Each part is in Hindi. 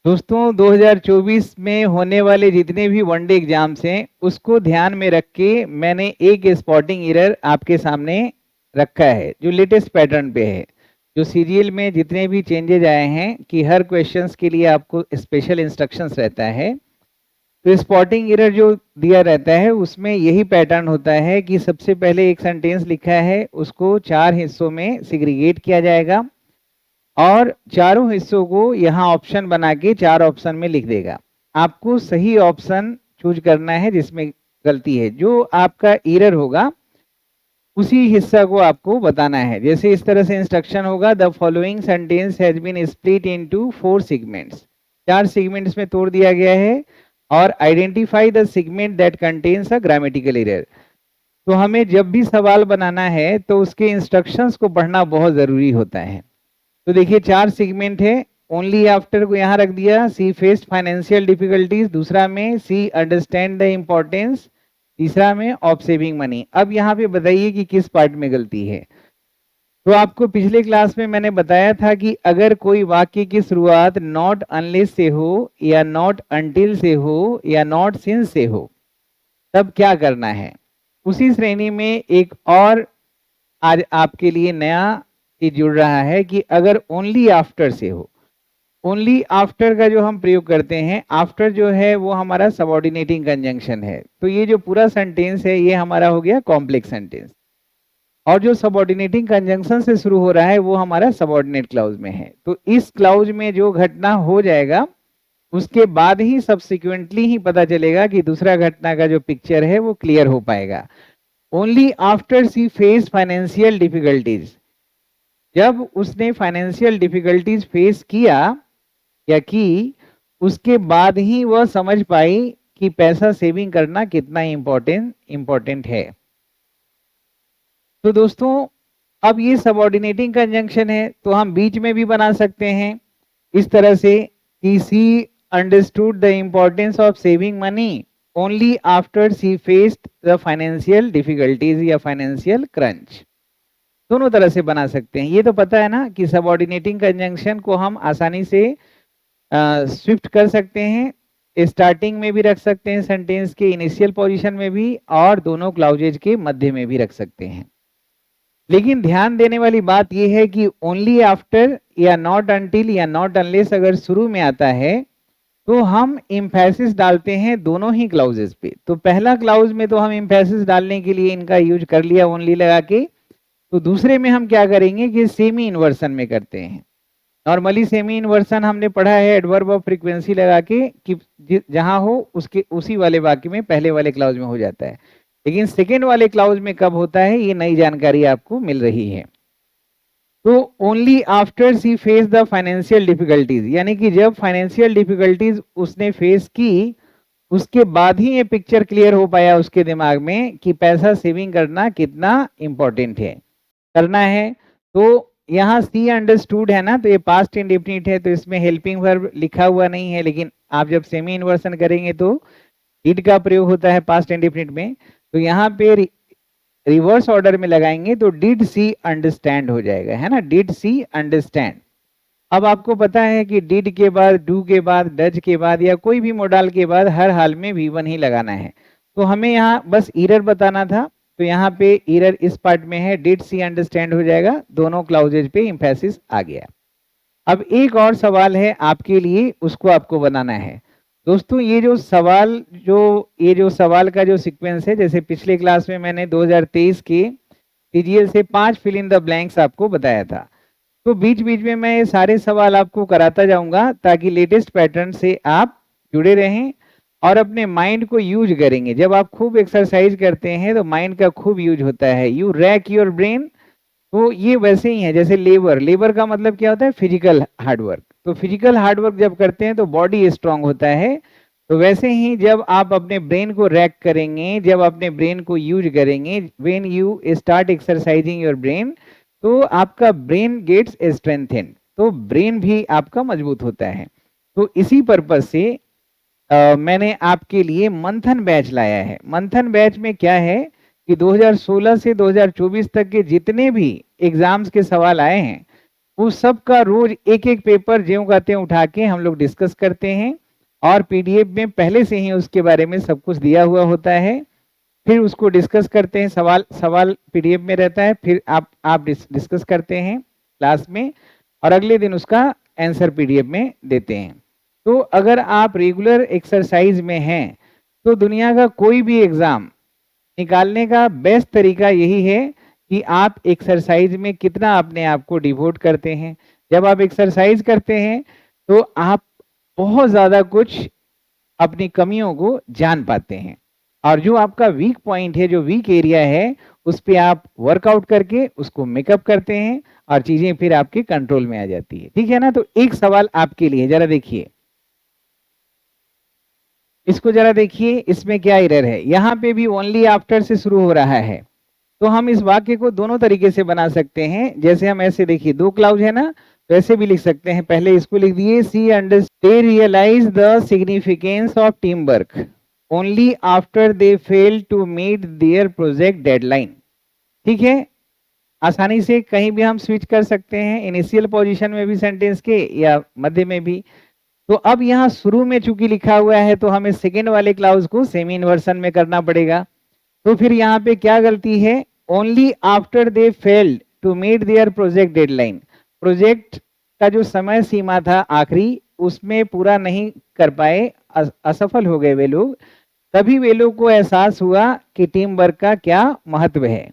दोस्तों 2024 में होने वाले जितने भी वनडे एग्जाम्स हैं उसको ध्यान में रख के मैंने एक स्पॉटिंग एरर आपके सामने रखा है जो लेटेस्ट पैटर्न पे है। जो सीरियल में जितने भी चेंजेज आए हैं कि हर क्वेश्चंस के लिए आपको स्पेशल इंस्ट्रक्शंस रहता है, तो स्पॉटिंग एरर जो दिया रहता है उसमें यही पैटर्न होता है कि सबसे पहले एक सेंटेंस लिखा है उसको 4 हिस्सों में सिग्रीगेट किया जाएगा और चारों हिस्सों को यहाँ ऑप्शन बना के 4 ऑप्शन में लिख देगा। आपको सही ऑप्शन चूज करना है जिसमें गलती है। जो आपका एरर होगा उसी हिस्सा को आपको बताना है। जैसे इस तरह से इंस्ट्रक्शन होगा, the following sentence has been split into 4 segments. 4 segments में तोड़ दिया गया है और identify the segment that contains a grammatical error. तो हमें जब भी सवाल बनाना है तो उसके इंस्ट्रक्शंस को पढ़ना बहुत जरूरी होता है। तो देखिए 4 सेगमेंट है, ओनली आफ्टर को यहाँ रख दिया, सी फेस्ड फाइनेंशियल डिफिकल्टीज, दूसरा में सी अंडरस्टैंड द इम्पोर्टेंस, तीसरा में ऑफ सेविंग मनी। अब यहाँ पे बताइए कि किस पार्ट में गलती है। तो आपको पिछले क्लास में मैंने बताया था कि अगर कोई वाक्य की शुरुआत नॉट अनलेस से हो या नॉट अनटिल से हो या नॉट सिंस से हो तब क्या करना है। उसी श्रेणी में एक और आज आपके लिए नया चीज जुड़ रहा है कि अगर ओनली आफ्टर से हो। ओनली आफ्टर का जो हम प्रयोग करते हैं, आफ्टर जो है वो हमारा सबऑर्डिनेटिंग कंजंक्शन है। तो ये जो पूरा सेंटेंस है ये हमारा हो गया कॉम्प्लेक्स सेंटेंस, और जो सबऑर्डिनेटिंग कंजंक्शन से शुरू हो रहा है वो हमारा सबऑर्डिनेट क्लाउज में है। तो इस क्लाउज में जो घटना हो जाएगा उसके बाद ही सब्सिक्वेंटली ही पता चलेगा कि दूसरा घटना का जो पिक्चर है वो क्लियर हो पाएगा। Only after she face financial difficulties, जब उसने फाइनेंशियल डिफिकल्टीज फेस किया या की उसके बाद ही वह समझ पाई कि पैसा सेविंग करना कितना इंपॉर्टेंट है। तो दोस्तों अब ये सबऑर्डिनेटिंग कंजंक्शन है तो हम बीच में भी बना सकते हैं इस तरह से कि she understood the importance of saving money only after she faced the financial difficulties या फाइनेंशियल क्रंच। दोनों तरह से बना सकते हैं। ये तो पता है ना कि सबऑर्डिनेटिंग कंजंक्शन को हम आसानी से स्विफ्ट कर सकते हैं, स्टार्टिंग में भी रख सकते हैं, सेंटेंस के इनिशियल पोजीशन में भी, और दोनों क्लाउजेज के मध्य में भी रख सकते हैं। लेकिन ध्यान देने वाली बात यह है कि ओनली आफ्टर या नॉट अनटिल या नॉट अनलेस अगर शुरू में आता है तो हम इम्फेसिस डालते हैं दोनों ही क्लाउजेस पे। तो पहला क्लाउज में तो हम इम्फेसिस डालने के लिए इनका यूज कर लिया ओनली लगा के, तो दूसरे में हम क्या करेंगे कि सेमी इन्वर्सन में करते हैं। नॉर्मली सेमी इन्वर्सन हमने पढ़ा है एडवर्ब ऑफ फ्रीक्वेंसी लगा के कि जहां हो उसके उसी वाले वाक्य में पहले वाले क्लाउज में हो जाता है, लेकिन सेकेंड वाले क्लाउज में कब होता है ये नई जानकारी आपको मिल रही है। तो only after she face the financial difficulties, यानी कि जब फाइनेंशियल डिफिकल्टीज उसने फेस की उसके बाद ही ये पिक्चर क्लियर हो पाया उसके दिमाग में कि पैसा सेविंग करना कितना इंपॉर्टेंट है करना है। तो यहाँ सी अंडरस्टूड है ना, तो ये पास्ट इंडेफिनिट है तो इसमें हेल्पिंग वर्ब लिखा हुआ नहीं है, लेकिन आप जब सेमी इन्वर्सन करेंगे तो डिड का प्रयोग होता है पास्ट इंडेफिनिट में। तो यहाँ पे रिवर्स ऑर्डर में लगाएंगे तो डिड सी अंडरस्टैंड हो जाएगा, है ना, डिड सी अंडरस्टैंड। अब आपको पता है कि डिड के बाद, डू के बाद, डज के बाद या कोई भी मोडाल के बाद हर हाल में V1 ही लगाना है। तो हमें यहाँ बस एरर बताना था, तो यहाँ पे एरर इस पार्ट में है, डिड सी अंडरस्टैंड हो जाएगा, दोनों क्लाउजेज पे एम्फेसिस आ गया। अब एक और सवाल है आपके लिए, उसको आपको बनाना है। दोस्तों ये जो सवाल का जो सीक्वेंस है, जैसे पिछले क्लास में मैंने 2023 के सीजीएल से 5 फिल इन द ब्लैंक्स आपको बताया था, तो बीच बीच में मैं ये सारे सवाल आपको कराता जाऊंगा ताकि लेटेस्ट पैटर्न से आप जुड़े रहें और अपने माइंड को यूज करेंगे। जब आप खूब एक्सरसाइज करते हैं तो माइंड का खूब यूज होता है, यू रैक योर ब्रेन। तो ये वैसे ही है जैसे लेबर का मतलब क्या होता है, फिजिकल हार्डवर्क। तो फिजिकल हार्डवर्क जब करते हैं तो बॉडी स्ट्रांग होता है, तो वैसे ही जब आप अपने ब्रेन को रैक करेंगे, जब अपने ब्रेन को यूज करेंगे, when you start exercising your brain, तो आपका ब्रेन गेट्स स्ट्रेंथेंड, तो ब्रेन भी आपका मजबूत होता है। तो इसी पर्पज से मैंने आपके लिए मंथन बैच लाया है। मंथन बैच में क्या है कि 2016 से 2024 तक के जितने भी एग्जाम्स के सवाल आए हैं वो सब का रोज एक एक पेपर ज्यों कहते हैं उठा के हम लोग डिस्कस करते हैं, और पीडीएफ में पहले से ही उसके बारे में सब कुछ दिया हुआ होता है। फिर उसको डिस्कस करते हैं, सवाल सवाल पीडीएफ में रहता है, फिर आप डिस्कस करते हैं क्लास में, और अगले दिन उसका आंसर पीडीएफ में देते हैं। तो अगर आप रेगुलर एक्सरसाइज में हैं तो दुनिया का कोई भी एग्जाम निकालने का बेस्ट तरीका यही है कि आप एक्सरसाइज में कितना अपने आप को डिवोट करते हैं। जब आप एक्सरसाइज करते हैं तो आप बहुत ज़्यादा कुछ अपनी कमियों को जान पाते हैं, और जो आपका वीक पॉइंट है, जो वीक एरिया है, उस पे आप वर्कआउट करके उसको मेकअप करते हैं और चीजें फिर आपके कंट्रोल में आ जाती है। ठीक है ना? तो एक सवाल आपके लिए, जरा देखिए इसको, जरा देखिए इसमें क्या एरर है। यहाँ पे भी ओनली आफ्टर से शुरू हो रहा है, तो हम इस वाक्य को दोनों तरीके से बना सकते हैं। जैसे हम ऐसे देखिए, दो क्लाउज है ना, तो ऐसे भी लिख सकते हैं। पहले इसको लिख दिए, she understand realise the significance of team work only after they fail to meet their project deadline. ठीक है, आसानी से कहीं भी हम स्विच कर सकते हैं, इनिशियल पोजीशन में भी सेंटेंस के या मध्य में भी। तो अब यहाँ शुरू में चूंकि लिखा हुआ है तो हमें सेकेंड वाले क्लाउज को सेमी इन्वर्सन में करना पड़ेगा। तो फिर यहाँ पे क्या गलती है, only after they failed to meet their project deadline. Project का जो समय सीमा था आखिरी, उसमें पूरा नहीं कर पाए, असफल हो गए वे लोग, तभी वे लोग को एहसास हुआ कि टीम वर्क का क्या महत्व है।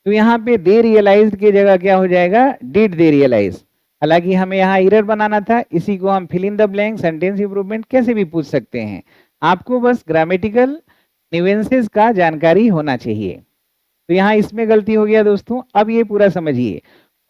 तो यहाँ पे दे रियलाइज की जगह क्या हो जाएगा, डिड दे रियलाइज। हालांकि हमें यहाँ एरर बनाना था, इसी को हम fill in the blank, sentence improvement कैसे भी पूछ सकते हैं। आपको बस ग्रामेटिकल न्यूएंसेस का जानकारी होना चाहिए। तो यहाँ इसमें गलती हो गया दोस्तों। अब ये पूरा समझिए,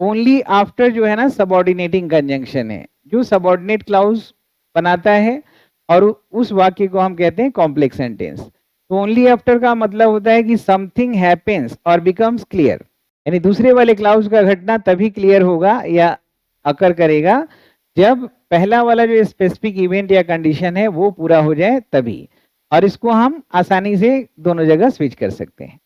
ओनली आफ्टर जो है ना सबऑर्डिनेटिंग कंजंक्शन है, जो सबऑर्डिनेट क्लाउज बनाता है, और उस वाक्य को हम कहते हैं कॉम्प्लेक्स सेंटेंस। तो ओनली आफ्टर का मतलब होता है कि समथिंग हैपेंस और बिकम्स क्लियर, यानी दूसरे वाले क्लाउज का घटना तभी क्लियर होगा या अकर करेगा जब पहला वाला जो स्पेसिफिक इवेंट या कंडीशन है वो पूरा हो जाए तभी। और इसको हम आसानी से दोनों जगह स्विच कर सकते हैं।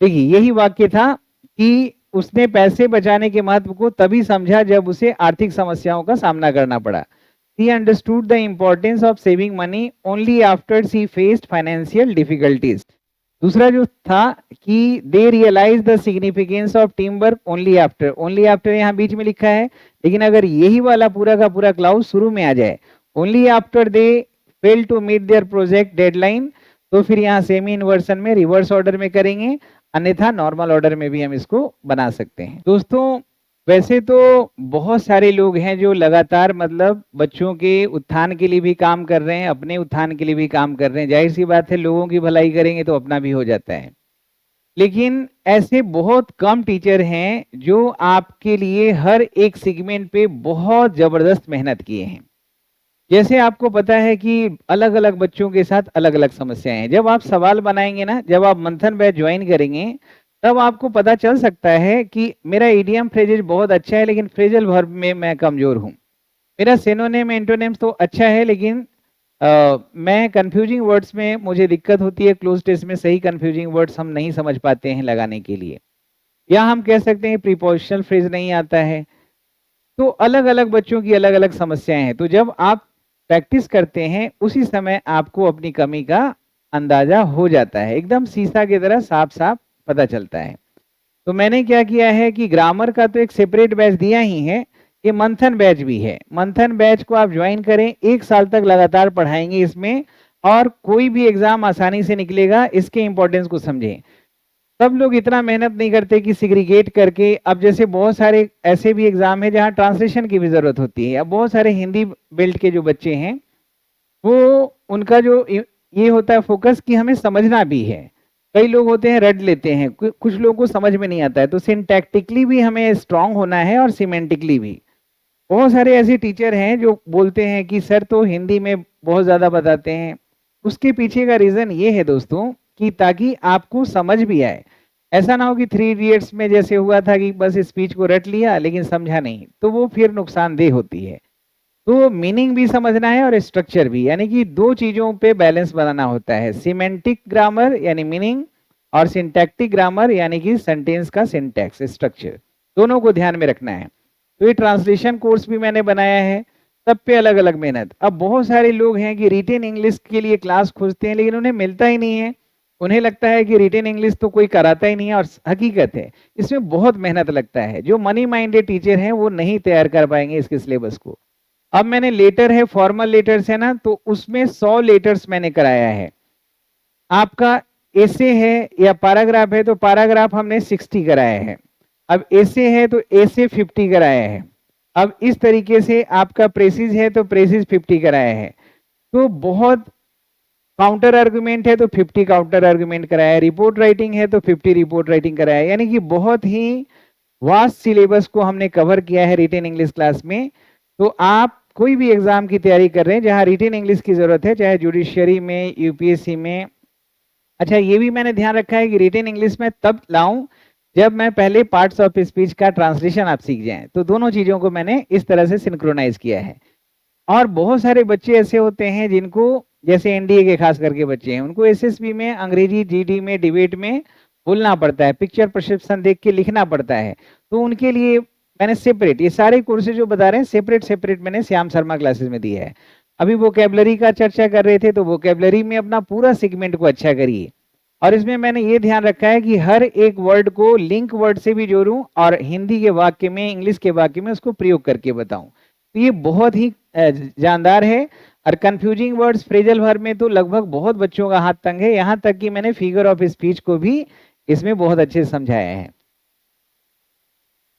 देखिए यही वाक्य था कि उसने पैसे बचाने के महत्व को तभी समझा जब उसे आर्थिक समस्याओं का सामना करना पड़ा। He understood the importance of saving money only after she faced financial difficulties. दूसरा जो था कि they realized the significance of teamwork only after. Only after यहाँ बीच में लिखा है, लेकिन अगर यही वाला पूरा का पूरा क्लाउज शुरू में आ जाए, only after they fail to meet their project deadline, तो फिर यहाँ सेमी इन्वर्सन में रिवर्स ऑर्डर में करेंगे, अन्यथा नॉर्मल ऑर्डर में भी हम इसको बना सकते हैं। दोस्तों वैसे तो बहुत सारे लोग हैं जो लगातार मतलब बच्चों के उत्थान के लिए भी काम कर रहे हैं, अपने उत्थान के लिए भी काम कर रहे हैं। जाहिर सी बात है, लोगों की भलाई करेंगे तो अपना भी हो जाता है। लेकिन ऐसे बहुत कम टीचर हैं जो आपके लिए हर एक सेगमेंट पे बहुत जबरदस्त मेहनत किए हैं। जैसे आपको पता है कि अलग अलग बच्चों के साथ अलग अलग समस्याएं हैं। जब आप सवाल बनाएंगे ना, जब आप मंथन बैच ज्वाइन करेंगे, तब आपको पता चल सकता है कि मेरा इडियम फ्रेजेज बहुत अच्छा है लेकिन फ्रेजल वर्ब में मैं कमजोर हूँ। मेरा सिनोनिम एंटोनिम्स तो अच्छा है लेकिन मैं कंफ्यूजिंग वर्ड्स में मुझे दिक्कत होती है। क्लोज टेस्ट में सही कंफ्यूजिंग वर्ड्स हम नहीं समझ पाते हैं लगाने के लिए, या हम कह सकते हैं प्रीपोजिशनल फ्रेज नहीं आता है। तो अलग अलग बच्चों की अलग अलग समस्याएं हैं। तो जब आप प्रैक्टिस करते हैं उसी समय आपको अपनी कमी का अंदाजा हो जाता है, एकदम शीशा की तरह साफ साफ पता चलता है। तो मैंने क्या किया है कि ग्रामर का तो एक सेपरेट बैच दिया ही है, ये मंथन बैच भी है। मंथन बैच को आप ज्वाइन करें, 1 साल तक लगातार पढ़ाएंगे इसमें, और कोई भी एग्जाम आसानी से निकलेगा। इसके इंपॉर्टेंस को समझें। सब लोग इतना मेहनत नहीं करते कि सिग्रीगेट करके, अब जैसे बहुत सारे ऐसे भी एग्जाम है जहाँ ट्रांसलेशन की भी जरूरत होती है। अब बहुत सारे हिंदी बेल्ट के जो बच्चे हैं, वो उनका जो ये होता है फोकस कि हमें समझना भी है। कई लोग होते हैं रट लेते हैं, कुछ लोगों को समझ में नहीं आता है। तो सिंटैक्टिकली भी हमें स्ट्रांग होना है और सिमेंटिकली भी। बहुत सारे ऐसे टीचर हैं जो बोलते हैं कि सर तो हिंदी में बहुत ज़्यादा बताते हैं। उसके पीछे का रीज़न ये है दोस्तों कि ताकि आपको समझ भी आए। ऐसा ना हो कि 3 इडियट्स में जैसे हुआ था कि बस स्पीच को रट लिया लेकिन समझा नहीं, तो वो फिर नुकसानदेह होती है। तो मीनिंग भी समझना है और स्ट्रक्चर भी, यानी कि 2 चीज़ों पे बैलेंस बनाना होता है। सिमेंटिक ग्रामर यानी मीनिंग, और सिंटैक्टिक ग्रामर यानी कि सेंटेंस का सिंटैक्स स्ट्रक्चर, दोनों को ध्यान में रखना है। तो ये ट्रांसलेशन कोर्स भी मैंने बनाया है, सब पे अलग अलग मेहनत। अब बहुत सारे लोग हैं कि रिटेन इंग्लिश के लिए क्लास खोजते हैं लेकिन उन्हें मिलता ही नहीं है, उन्हें लगता है कि रिटेन इंग्लिश तो कोई कराता ही नहीं है, और हकीकत है इसमें बहुत मेहनत लगता है। जो मनी माइंडेड टीचर हैं वो नहीं तैयार कर पाएंगे इसके सिलेबस को। अब मैंने लेटर है, फॉर्मल लेटर्स है ना, तो उसमें 100 लेटर्स मैंने कराया है। आपका एसे है या पैराग्राफ है तो पैराग्राफ हमने 60 कराया है। अब एसे है तो एसे 50 कराया है। अब इस तरीके से आपका प्रेसिज है तो प्रेसिज 50 कराया है। तो बहुत काउंटर आर्गुमेंट है तो 50 काउंटर आर्गुमेंट कराया है, रिपोर्ट राइटिंग है तो 50 रिपोर्ट राइटिंग कराया है, यानी कि बहुत ही वास्ट सिलेबस को हमने कवर किया है रिटेन इंग्लिश क्लास में। तो आप कोई भी एग्जाम की तैयारी कर रहे हैं जहां रिटेन इंग्लिश की जरूरत है, चाहे जुडिशियरी में, यूपीएससी में। अच्छा, ये भी मैंने ध्यान रखा है कि रिटेन इंग्लिश में तब लाऊं जब मैं पहले पार्ट्स ऑफ स्पीच का ट्रांसलेशन आप सीख जाएं। तो दोनों चीजों को मैंने इस तरह से सिंक्रोनाइज किया है। और बहुत सारे बच्चे ऐसे होते हैं जिनको, जैसे एनडीए के खास करके बच्चे हैं, उनको एसएसबी में, अंग्रेजी जीडी में, डिबेट में बोलना पड़ता है, पिक्चर परसेप्शन देख के लिखना पड़ता है। तो उनके लिए मैंने सेपरेट, ये सारे कोर्सेज जो बता रहे हैं सेपरेट सेपरेट मैंने श्याम शर्मा क्लासेस में दिया है। अभी वोकेबलरी का चर्चा कर रहे थे तो वोकेबलरी में अपना पूरा सेगमेंट को अच्छा करिए। और इसमें मैंने ये ध्यान रखा है कि हर एक वर्ड को लिंक वर्ड से भी जोड़ूं और हिंदी के वाक्य में, इंग्लिश के वाक्य में उसको प्रयोग करके बताऊं। तो ये बहुत ही जानदार है। और कंफ्यूजिंग वर्ड्स, फ्रेजल वर्ब में तो लगभग बहुत बच्चों का हाथ तंग है, यहाँ तक कि मैंने फिगर ऑफ स्पीच को भी इसमें बहुत अच्छे से समझाया है।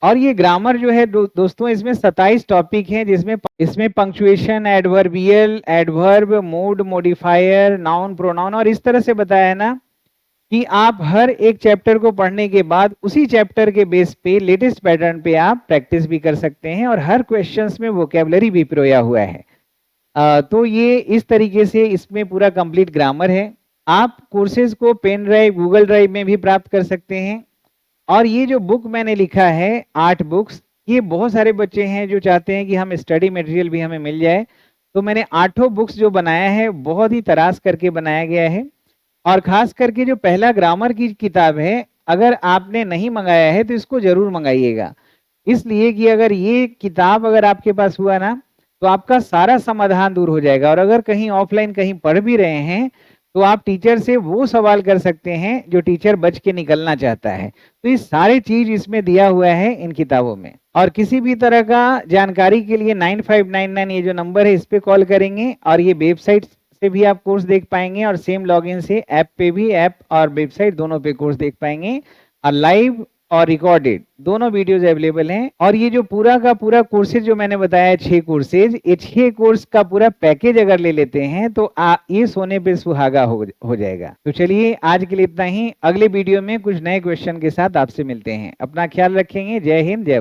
और ये ग्रामर जो है दोस्तों, इसमें 27 टॉपिक हैं, जिसमें इसमें punctuation, adverbial, adverb, mood, modifier, noun, pronoun, और इस तरह से बताया है ना कि आप हर एक चैप्टर को पढ़ने के बाद उसी चैप्टर के बेस पे लेटेस्ट पैटर्न पे आप प्रैक्टिस भी कर सकते हैं, और हर क्वेश्चंस में वोकेबलरी भी पिरोया हुआ है। तो ये इस तरीके से इसमें पूरा कंप्लीट ग्रामर है। आप कोर्सेज को पेन ड्राइव, गूगल ड्राइव में भी प्राप्त कर सकते हैं। और ये जो बुक मैंने लिखा है 8 बुक्स, ये बहुत सारे बच्चे हैं जो चाहते हैं कि हम स्टडी मटेरियल भी हमें मिल जाए, तो मैंने 8 बुक्स जो बनाया है बहुत ही तराश करके बनाया गया है। और खास करके जो पहला ग्रामर की किताब है, अगर आपने नहीं मंगाया है तो इसको जरूर मंगाइएगा, इसलिए कि अगर ये किताब अगर आपके पास हुआ ना तो आपका सारा समाधान दूर हो जाएगा। और अगर कहीं ऑफलाइन कहीं पढ़ भी रहे हैं तो आप टीचर से वो सवाल कर सकते हैं जो टीचर बच के निकलना चाहता है। तो ये सारे चीज इसमें दिया हुआ है इन किताबों में। और किसी भी तरह का जानकारी के लिए 9599 ये जो नंबर है इस पे कॉल करेंगे, और ये वेबसाइट से भी आप कोर्स देख पाएंगे, और सेम लॉगिन से ऐप पे भी, ऐप और वेबसाइट दोनों पे कोर्स देख पाएंगे। और लाइव और रिकॉर्डेड दोनों वीडियोज अवेलेबल हैं। और ये जो पूरा का पूरा कोर्सेज जो मैंने बताया 6 कोर्सेज, ये 6 कोर्स का पूरा पैकेज अगर ले लेते हैं तो ये सोने पे सुहागा हो जाएगा। तो चलिए आज के लिए इतना ही, अगले वीडियो में कुछ नए क्वेश्चन के साथ आपसे मिलते हैं। अपना ख्याल रखेंगे। जय हिंद, जय भारत।